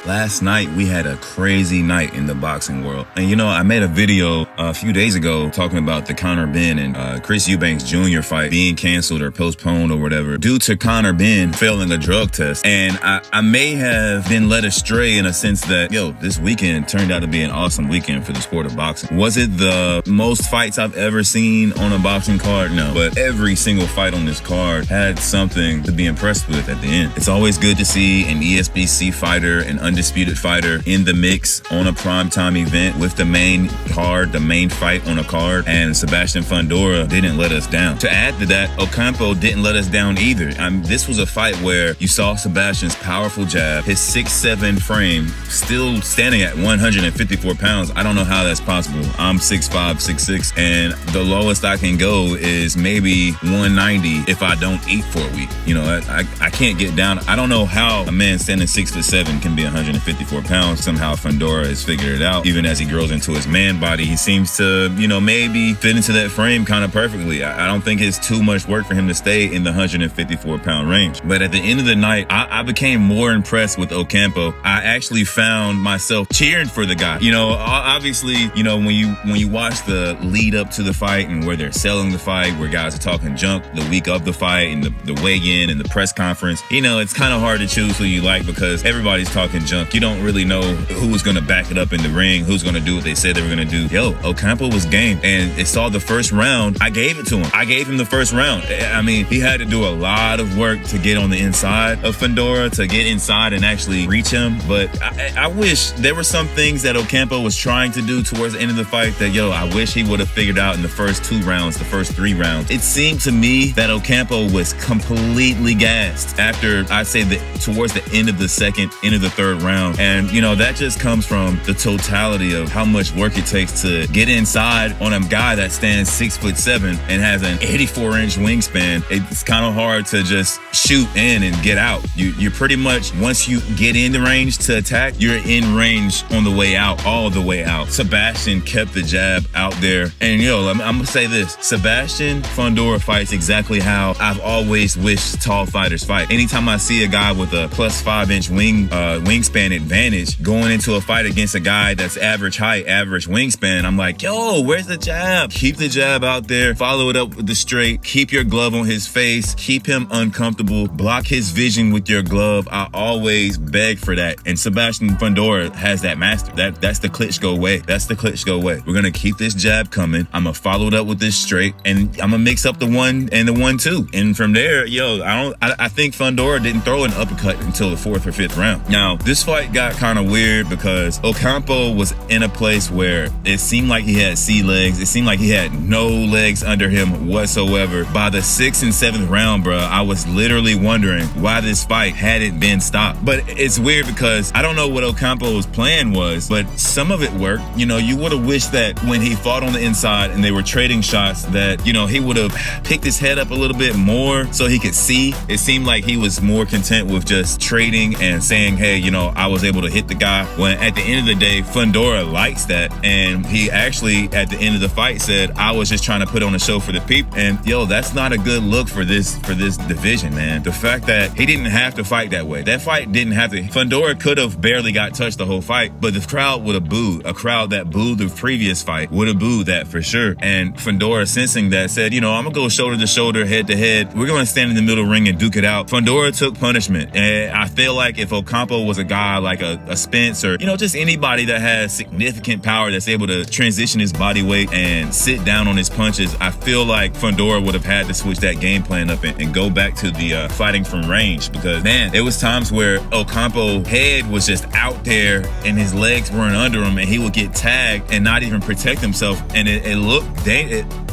Last night, we had a crazy night in the boxing world. And I made a video a few days ago talking about the Conor Benn and Chris Eubanks Jr. fight being canceled or postponed or whatever due to Conor Benn failing a drug test. And I may have been led astray in a sense that, this weekend turned out to be an awesome weekend for the sport of boxing. Was it the most fights I've ever seen on a boxing card? No. But every single fight on this card had something to be impressed with at the end. It's always good to see an ESBC fighter, an undisputed fighter in the mix on a primetime event with the main card, the main fight on a card, and Sebastian Fondura didn't let us down. To add to that, Ocompo didn't let us down either. This was a fight where you saw Sebastian's powerful jab, his 6'7" frame, still standing at 154 pounds. I don't know how that's possible. I'm 6'5", 6'6", and the lowest I can go is maybe 190 if I don't eat for a week. I can't get down. I don't know how a man standing 6'7" can be 154 pounds. Somehow Fondura has figured it out. Even as he grows into his man body, he seems to, maybe fit into that frame kind of perfectly. I don't think it's too much work for him to stay in the 154 pound range. But at the end of the night, I became more impressed with Ocampo. I actually found myself cheering for the guy. Obviously, when you watch the lead up to the fight and where they're selling the fight, where guys are talking junk the week of the fight and the weigh-in and the press conference, it's kind of hard to choose who you like because everybody's talking junk. You don't really know who's going to back it up in the ring, who's going to do what they said they were going to do. Ocampo was game, and it saw the first round. I gave it to him. I gave him the first round. He had to do a lot of work to get on the inside of Fondura, to get inside and actually reach him. But I wish there were some things that Ocampo was trying to do towards the end of the fight that, I wish he would have figured out in the first 2 rounds, the first 3 rounds. It seemed to me that Ocampo was completely gassed after, I'd say, towards the end of the second, into the 3rd round. And, that just comes from the totality of how much work it takes to get inside on a guy that stands 6'7" and has an 84-inch wingspan. It's kind of hard to just shoot in and get out. You're pretty much, once you get in the range to attack, you're in range on the way out, all the way out. Sebastian kept the jab out there. And, I'm going to say this. Sebastian Fondura fights exactly how I've always wished tall fighters fight. Anytime I see a guy with a plus 5-inch wingspan advantage going into a fight against a guy that's average height, average wingspan, I'm like, where's the jab? Keep the jab out there. Follow it up with the straight. Keep your glove on his face. Keep him uncomfortable. Block his vision with your glove. I always beg for that. And Sebastian Fondura has that master. That's the Klitschko way. That's the Klitschko way. We're going to keep this jab coming. I'm going to follow it up with this straight, and I'm going to mix up the 1 and the 1-2. And from there, I think Fondura didn't throw an uppercut until the 4th or 5th round. Now, this fight got kind of weird because Ocampo was in a place where it seemed like he had sea legs. It seemed like he had no legs under him whatsoever. By the 6th and 7th round, bro, I was literally wondering why this fight hadn't been stopped. But it's weird because I don't know what Ocampo's plan was, but some of it worked. You would have wished that when he fought on the inside and they were trading shots that, he would have picked his head up a little bit more so he could see. It seemed like he was more content with just trading and saying, hey, I was able to hit the guy. When at the end of the day, Fondura likes that. And he actually, at the end of the fight, said, I was just trying to put on a show for the people. And that's not a good look for this division, man. The fact that he didn't have to fight that way. That fight didn't have to. Fondura could have barely got touched the whole fight, but the crowd would have booed. A crowd that booed the previous fight would have booed that for sure. And Fondura, sensing that, said, I'm going to go shoulder to shoulder, head to head. We're going to stand in the middle ring and duke it out. Fondura took punishment. And I feel like if Ocampo was a guy like a Spence or, just anybody that has significant power that's able to transition his body weight and sit down on his punches, I feel like Fondura would have had to switch that game plan up and go back to the fighting from range because, man, there was times where Ocampo's head was just out there and his legs weren't under him and he would get tagged and not even protect himself. And it looked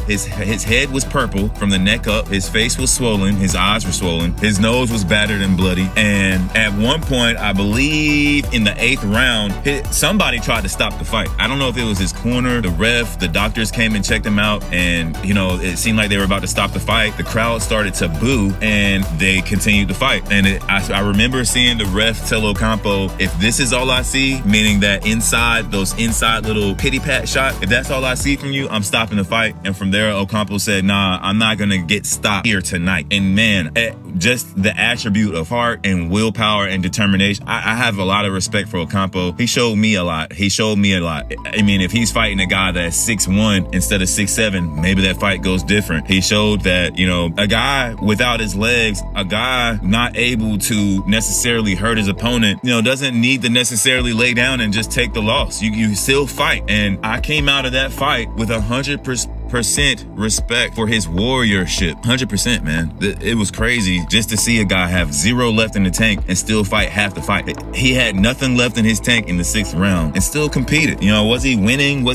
His head was purple from the neck up. His face was swollen. His eyes were swollen. His nose was battered and bloody. And at one point, I believe in the 8th round, somebody tried to stop the fight. I don't know if it was his corner, the ref, the doctors came and checked him out. And, it seemed like they were about to stop the fight. The crowd started to boo and they continued the fight. And I remember seeing the ref tell Ocampo, if this is all I see, meaning that those inside little pity pat shot, if that's all I see from you, I'm stopping the fight. And from there, Ocompo said, nah, I'm not going to get stopped here tonight. And man, just the attribute of heart and willpower and determination. I have a lot of respect for Ocompo. He showed me a lot. I mean, if he's fighting a guy that's 6'1" instead of 6'7", maybe that fight goes different. He showed that, you know, a guy without his legs, a guy not able to necessarily hurt his opponent, you know, doesn't need to necessarily lay down and just take the loss. You still fight. And I came out of that fight with 100% respect for his warriorship. 100%, man. It was crazy just to see a guy have 0 left in the tank and still fight half the fight. He had nothing left in his tank in the 6th round and still competed. You know, was he winning?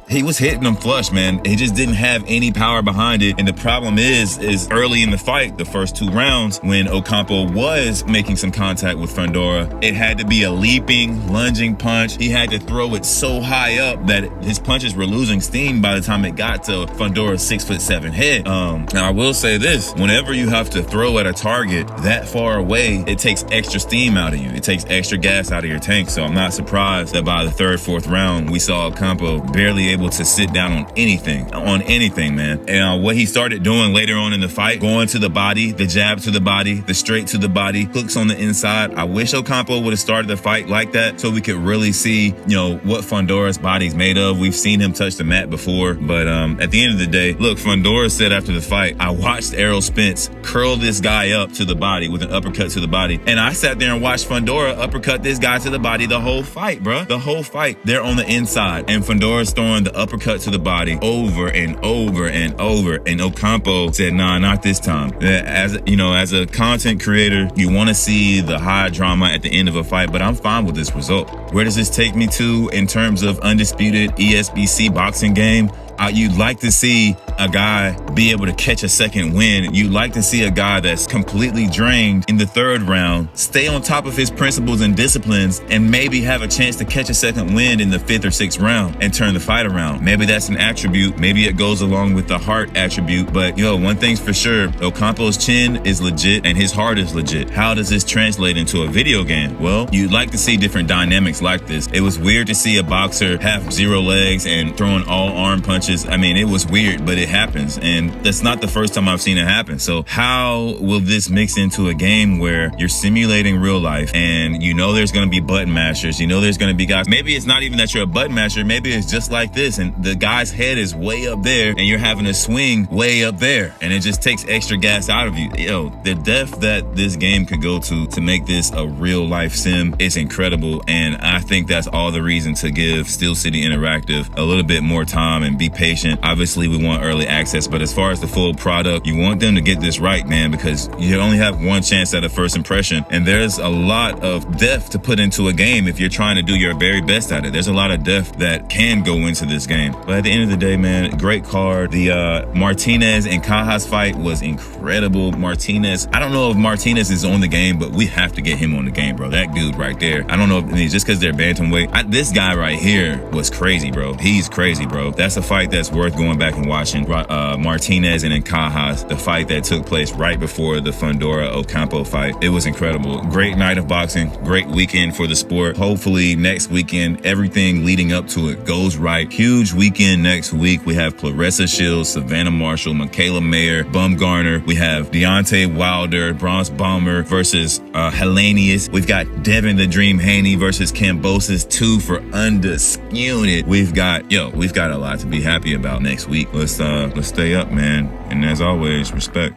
He was hitting them flush, man. He just didn't have any power behind it. And the problem is early in the fight, the first 2 rounds, when Ocompo was making some contact with Fondura, it had to be a leaping, lunging punch. He had to throw it so high up that his punches were losing steam by the time it got to Fondura's 6'7" head. Now I will say this, whenever you have to throw at a target that far away, it takes extra steam out of you. It takes extra gas out of your tank. So I'm not surprised that by the 3rd, 4th round, we saw Ocompo barely able to sit down on anything, man. And what he started doing later on in the fight, going to the body, the jab to the body, the straight to the body, hooks on the inside. I wish Ocompo would have started the fight like that so we could really see, you know, what Fondura's body's made of. We've seen him touch the mat before, but at the end of the day, look, Fondura said after the fight, I watched Errol Spence curl this guy up to the body with an uppercut to the body. And I sat there and watched Fondura uppercut this guy to the body the whole fight, bro. The whole fight. They're on the inside. And Fondura's throwing the uppercut to the body over and over and over. And Ocompo said, nah, not this time. As you know, as a content creator, you want to see the high drama at the end of a fight, but I'm fine with this result. Where does this take me to in terms of undisputed ESBC boxing game? You'd like to see a guy be able to catch a second win. You'd like to see a guy that's completely drained in the 3rd round, stay on top of his principles and disciplines, and maybe have a chance to catch a second win in the 5th or 6th round and turn the fight around. Maybe that's an attribute. Maybe it goes along with the heart attribute. But, yo, one thing's for sure, Ocampo's chin is legit and his heart is legit. How does this translate into a video game? Well, you'd like to see different dynamics like this. It was weird to see a boxer have 0 legs and throwing all arm punches. I mean, it was weird, but it happens. And that's not the first time I've seen it happen. So how will this mix into a game where you're simulating real life and you know there's going to be button mashers, you know there's going to be guys, maybe it's not even that you're a button masher, maybe it's just like this and the guy's head is way up there and you're having to swing way up there and it just takes extra gas out of you. Yo, the depth that this game could go to make this a real life sim is incredible. And I think that's all the reason to give Steel City Interactive a little bit more time and be patient. Obviously, we want early access, but as far as the full product, you want them to get this right, man, because you only have one chance at a first impression. And there's a lot of depth to put into a game if you're trying to do your very best at it. There's a lot of depth that can go into this game. But at the end of the day, man, great card. The Martinez and Cajas fight was incredible. Martinez, I don't know if Martinez is on the game, but we have to get him on the game, bro. That dude right there. I don't know if just because they're bantamweight. This guy right here was crazy, bro. He's crazy, bro. That's a fight that's worth going back and watching. Martinez and then Cajas, the fight that took place right before the Fondura Ocampo fight. It was incredible. Great night of boxing. Great weekend for the sport. Hopefully next weekend, everything leading up to it goes right. Huge weekend next week. We have Clarissa Shields, Savannah Marshall, Michaela Mayer, Bumgarner. We have Deontay Wilder, Bronze Bomber versus Hellenius. We've got Devin the Dream Haney versus Kambosos 2 for Undisputed. We've got a lot to be happy about next week. Let's stay up, man. And as always, respect.